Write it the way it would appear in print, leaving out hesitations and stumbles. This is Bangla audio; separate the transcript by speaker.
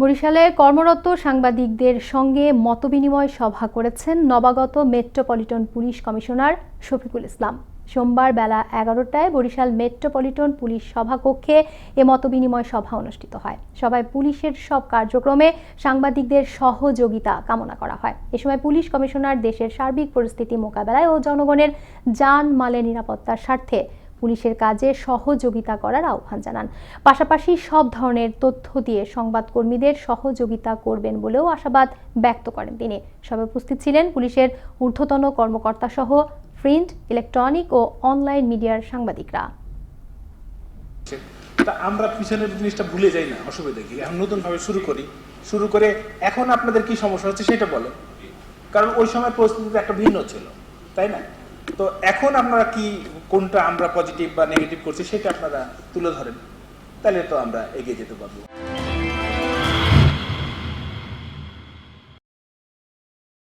Speaker 1: বরিশালে কর্মরত সাংবাদিকদের সঙ্গে মতবিনিময় সভা করেছেন নবাগত metropolitan police commissioner Shafiqul Islam. সোমবার বেলা 11টায় বরিশাল মেট্রোপলিটন পুলিশ সভাকক্ষে এ মতবিনিময় সভা অনুষ্ঠিত হয়। সভায় পুলিশের সব কার্যক্রমে সাংবাদিকদের সহযোগিতা কামনা করা হয়। এ সময় পুলিশ কমিশনার দেশের সার্বিক পরিস্থিতি মোকাবেলায় ও জনগণের জান-মালের নিরাপত্তার স্বার্থে পুলিশের কাজে সহযোগিতা করার আহ্বান জানান। পাশাপাশি সব ধরনের তথ্য দিয়ে সংবাদকর্মীদের সহযোগিতা করবেন বলেও আশাবাদ ব্যক্ত করেন তিনি। সভায় উপস্থিত ছিলেন পুলিশের ঊর্ধ্বতন কর্মকর্তা সহ প্রিন্ট, ইলেকট্রনিক ও অনলাইন মিডিয়ার সাংবাদিকরা।
Speaker 2: আমরা পিছনের জিনিসটা ভুলে যাই না, অসুবিধা কি? এখন নতুন ভাবে শুরু করে এখন আপনাদের কি সমস্যা হচ্ছে সেটা বলে, কারণ ওই সময় পরিস্থিতি একটা ভিন্ন ছিল, তাই না? তো এখন আপনারা কি কোনটা আমরা পজিটিভ বা নেগেটিভ করছি সেটা আপনারা তুলে ধরেন, তাহলে তো আমরা এগিয়ে যেতে পারবো।